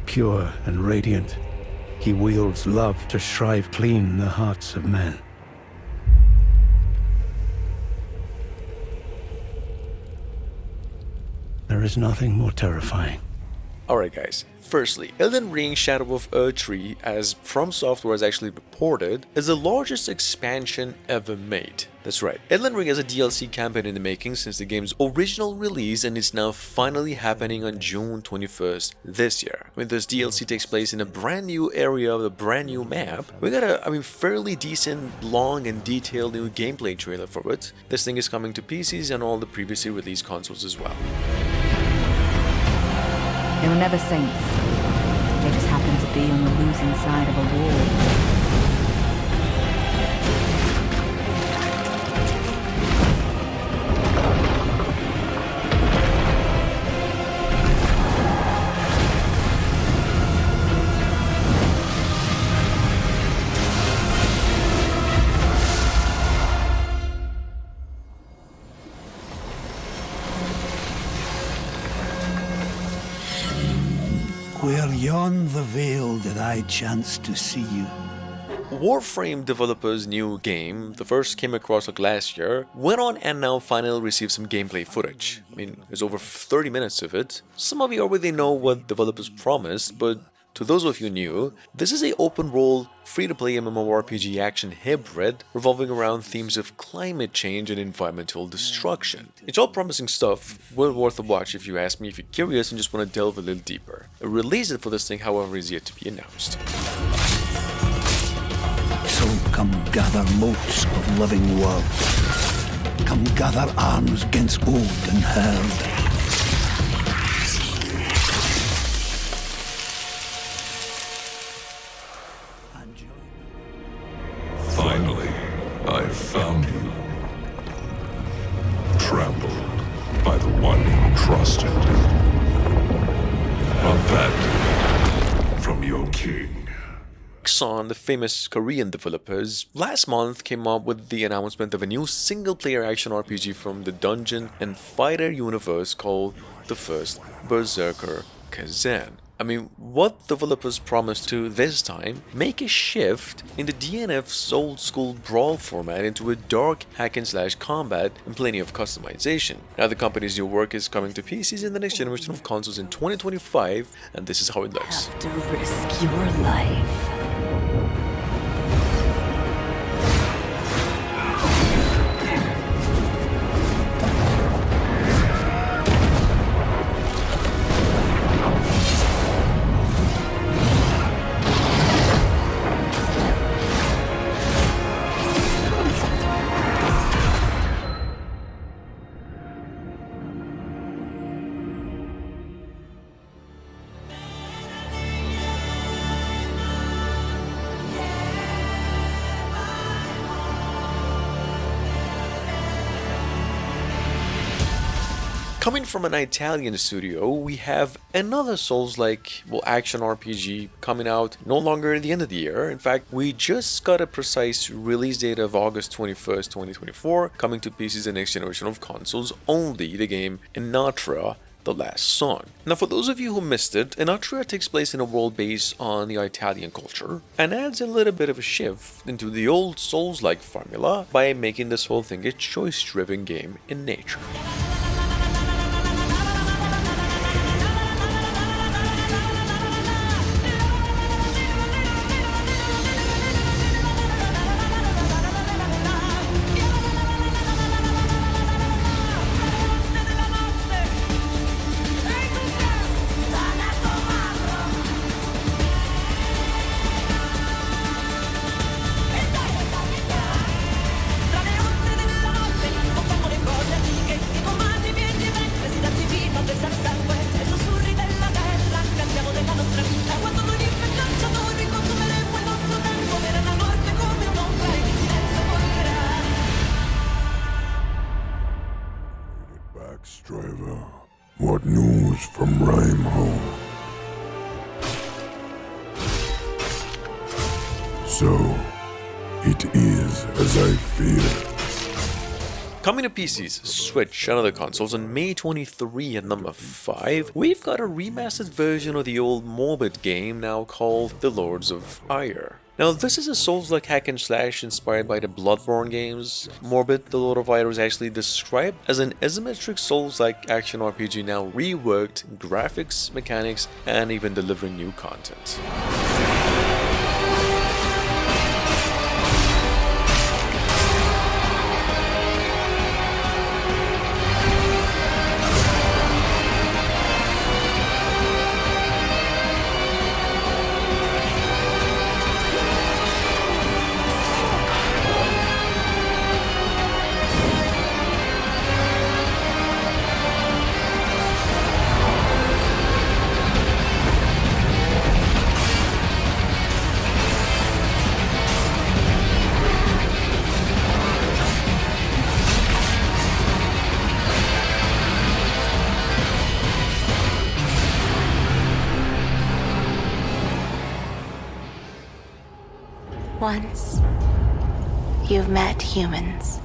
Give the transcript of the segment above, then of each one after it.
pure and radiant. He wields love to shrive clean the hearts of men. There is nothing more terrifying. Alright guys, firstly, Elden Ring Shadow of Erdtree, as From Software has actually reported, is the largest expansion ever made. That's right, Elden Ring has a DLC campaign in the making since the game's original release, and it's now finally happening on June 21st this year. When this DLC takes place in a brand new area of a brand new map, we got a fairly decent, long and detailed new gameplay trailer for it. This thing is coming to PCs and all the previously released consoles as well. They were never saints. They just happened to be on the losing side of a war. Where yon the veil did I chance to see you. Warframe developers' new game, the first came across like last year, went on and now finally received some gameplay footage. I mean, there's over 30 minutes of it. Some of you already know what developers promised, but to those of you new, this is an open-world, free-to-play MMORPG action hybrid revolving around themes of climate change and environmental destruction. It's all promising stuff, well worth a watch if you ask me if you're curious and just want to delve a little deeper. A release date for this thing, however, is yet to be announced. So come gather motes of living worlds. Come gather arms against old and herd. Finally, I found you. Trampled by the one you trusted. Abandoned from your king. The famous Korean developers, last month came up with the announcement of a new single-player action RPG from the dungeon and fighter universe called the first Berserker Kazan. I mean, what developers promised to this time make a shift in the DNF's old school brawl format into a dark hack-and-slash combat and plenty of customization. Now the company's new work is coming to PCs in the next generation of consoles in 2025, and this is how it looks. Have to risk your life. Coming from an Italian studio, we have another Souls-like, action RPG coming out no longer at the end of the year. In fact, we just got a precise release date of August 21st, 2024, coming to PCs and next generation of consoles only, the game Annotra, The Last Song. Now for those of you who missed it, Annotra takes place in a world based on the Italian culture and adds a little bit of a shift into the old Souls-like formula by making this whole thing a choice-driven game in nature. Driver, what news from Rhymeholm? So, it is as I feared. Coming to PCs, Switch, and other consoles on May 23 at number 5, we've got a remastered version of the old Morbid game now called The Lords of Ire. Now, this is a Souls-like hack and slash inspired by the Bloodborne games. Morbid, The Lord of Ire is actually described as an isometric Souls-like action RPG now reworked in graphics, mechanics, and even delivering new content. Once, you've met humans.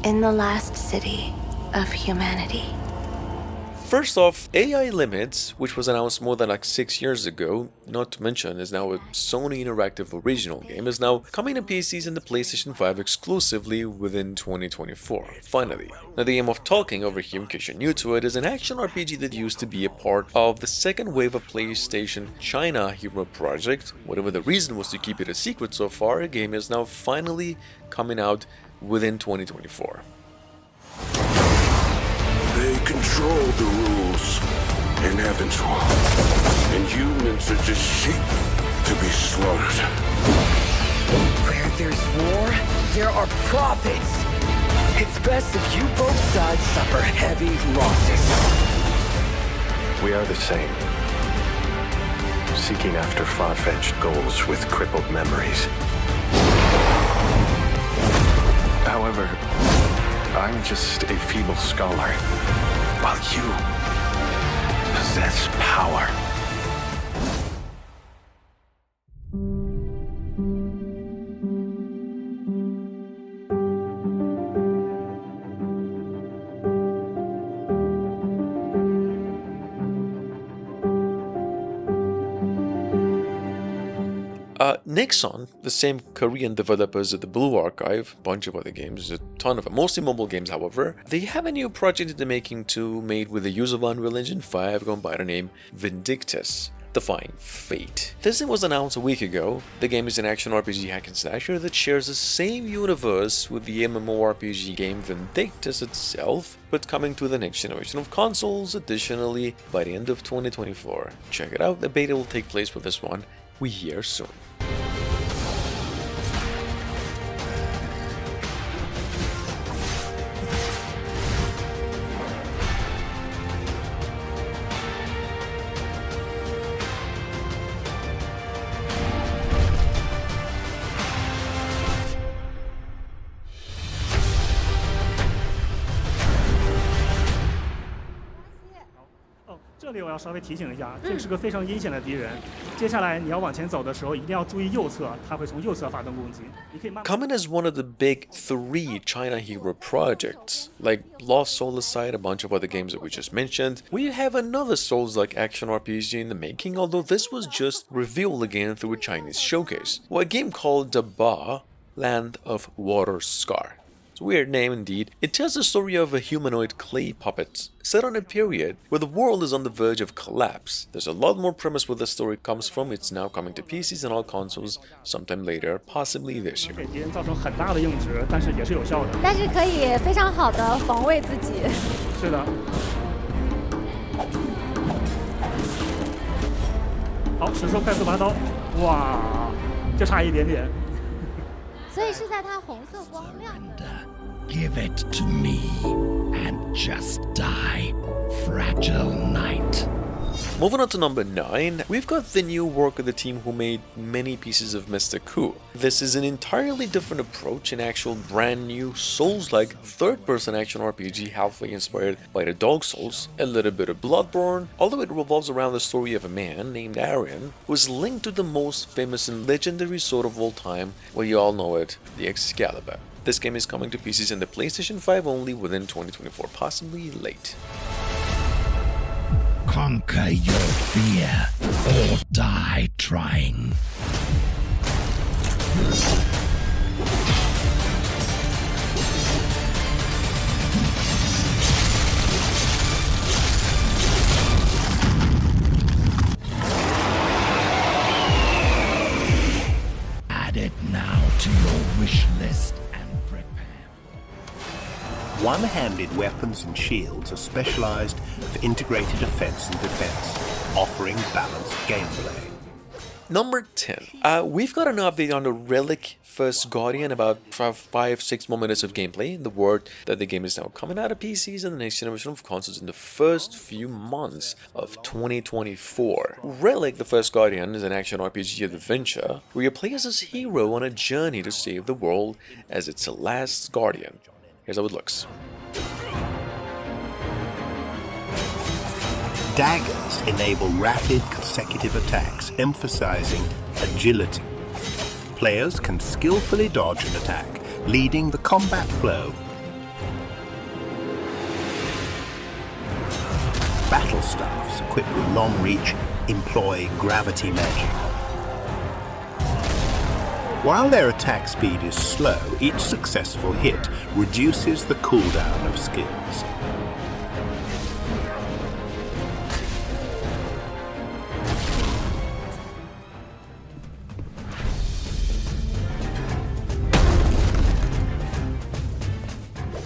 In the last city of humanity. First off, AI Limits, which was announced more than like 6 years ago, not to mention is now a Sony Interactive original game, is now coming to PCs and the PlayStation 5 exclusively within 2024, finally. Now the game of talking over here, in case you're new to it, is an action RPG that used to be a part of the second wave of PlayStation China Hero project. Whatever the reason was to keep it a secret so far, the game is now finally coming out within 2024. They control the rules in Heaven's Hall, and humans are just sheep to be slaughtered. Where there's war, there are profits. It's best if you both sides suffer heavy losses. We are the same. Seeking after far-fetched goals with crippled memories. However, I'm just a feeble scholar, while you possess power. Nexon, the same Korean developers of the Blue Archive, bunch of other games, a ton of them, mostly mobile games however, they have a new project in the making too, made with the use of Unreal Engine 5, going by the name Vindictus. Defying fate. This was announced a week ago. The game is an action RPG hack and slasher that shares the same universe with the MMORPG game Vindictus itself, but coming to the next generation of consoles additionally by the end of 2024. Check it out, the beta will take place for this one. We hear soon. Oh, 这里我要稍微提醒一下，这是个非常阴险的敌人。接下来你要往前走的时候，一定要注意右侧，他会从右侧发动攻击。你可以慢慢。 Coming as one of the big 3 China Hero projects, like Lost Soul aside, a bunch of other games that we just mentioned, we have another Souls-like action RPG in the making, although this was just revealed again through a Chinese showcase. Well, a game called Daba, Land of Water Scar. It's a weird name indeed. It tells the story of a humanoid clay puppet set on a period where the world is on the verge of collapse. There's a lot more premise where the story comes from. It's now coming to PCs and all consoles sometime later, possibly this year. 给敌人造成很大的硬直，但是也是有效的。但是可以非常好的防卫自己。是的。好，使出快速拔刀，哇，就差一点点。所以是在它红色光亮。 Give it to me and just die, fragile knight. Moving on to number 9, we've got the new work of the team who made many pieces of Mystic Coup. This is an entirely different approach, an actual brand new Souls-like third-person action RPG halfway inspired by the Dark Souls, a little bit of Bloodborne, although it revolves around the story of a man named Arion who is linked to the most famous and legendary sword of all time, well, you all know it, the Excalibur. This game is coming to PCs in the PlayStation 5 only within 2024, possibly late. Conquer your fear or die trying. Add it now to your wish list and prepare. One-handed weapons and shields are specialized for integrated offense and defense, offering balanced gameplay. Number 10. We've got an update on the Relic First Guardian, about 5-6 more minutes of gameplay. The word that the game is now coming out of PCs and the next generation of consoles in the first few months of 2024. Relic the First Guardian is an action RPG adventure where you play as this hero on a journey to save the world as its last guardian. Here's how it looks. Daggers enable rapid consecutive attacks, emphasizing agility. Players can skillfully dodge an attack, leading the combat flow. Battle staffs equipped with long reach employ gravity magic. While their attack speed is slow, each successful hit reduces the cooldown of skills.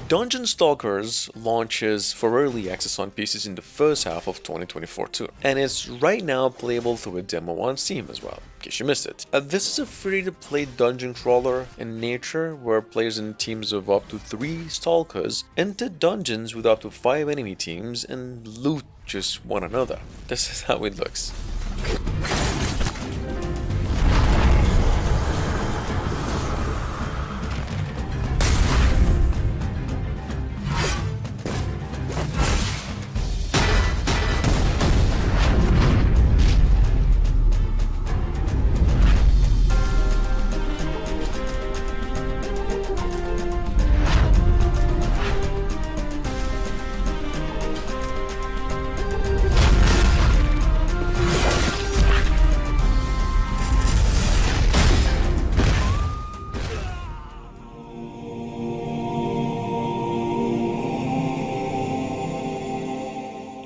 Dungeon Stalkers launches for early access on PCs in the first half of 2024 too, and it's right now playable through a demo on Steam as well, in case you missed it. This is a free-to-play dungeon crawler in nature where players in teams of up to 3 Stalkers enter dungeons with up to 5 enemy teams and loot just one another. This is how it looks.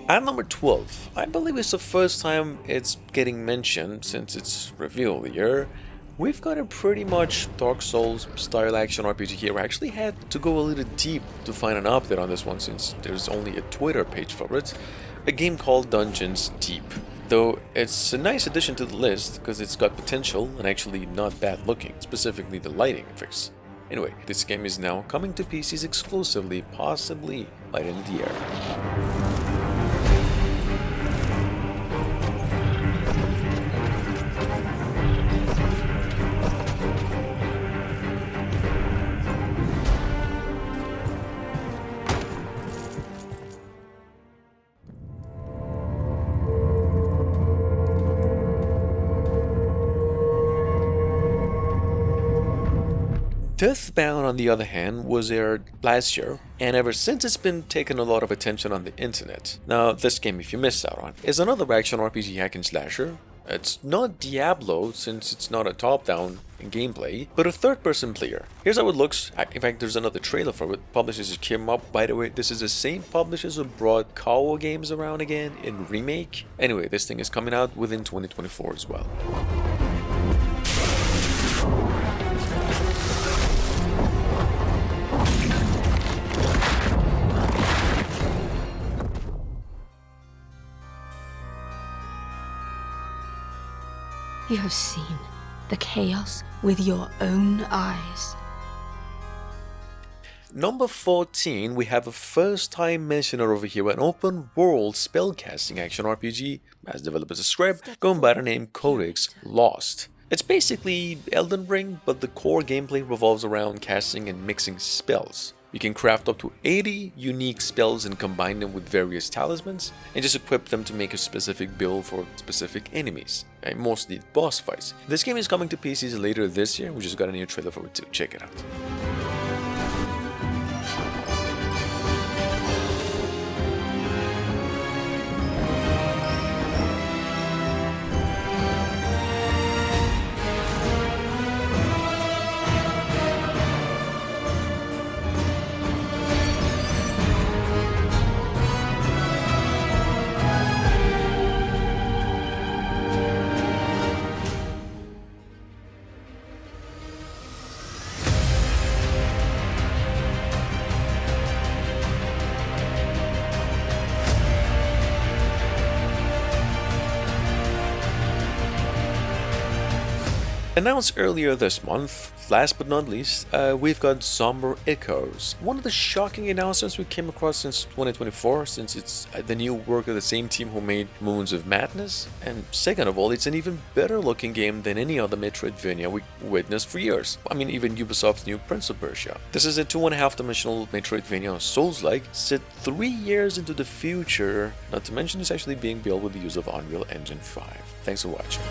At number 12, I believe it's the first time it's getting mentioned since its reveal year. We've got a pretty much Dark Souls style action RPG here. I actually had to go a little deep to find an update on this one since there's only a Twitter page for it. A game called Dungeons Deep. Though it's a nice addition to the list because it's got potential and actually not bad looking, specifically the lighting effects. Anyway, this game is now coming to PCs exclusively, possibly by the end of the year. Deathbound, on the other hand, was aired last year, and ever since it's been taking a lot of attention on the internet. Now, this game, if you missed out on, is another action RPG hack and slasher. It's not Diablo, since it's not a top-down in gameplay, but a third-person player. Here's how it looks. In fact, there's another trailer for it. Publishers just came up. By the way, this is the same publishers who brought Kawa games around again in Remake. Anyway, this thing is coming out within 2024 as well. You have seen the chaos with your own eyes. Number 14, we have a first-time mentioner over here, an open-world spellcasting action RPG, as developers describe, going by the name Codex Lost. It's basically Elden Ring, but the core gameplay revolves around casting and mixing spells. You can craft up to 80 unique spells and combine them with various talismans, and just equip them to make a specific build for specific enemies, and mostly boss fights. This game is coming to PCs later this year, we just got a new trailer for it too, check it out. Announced earlier this month, last but not least, we've got Somber Echoes. One of the shocking announcements we came across since 2024, since it's the new work of the same team who made Moons of Madness, and second of all, it's an even better looking game than any other Metroidvania we witnessed for years. I mean, even Ubisoft's new Prince of Persia. This is a 2.5-dimensional Metroidvania Souls-like, set 3 years into the future, not to mention it's actually being built with the use of Unreal Engine 5. Thanks for watching.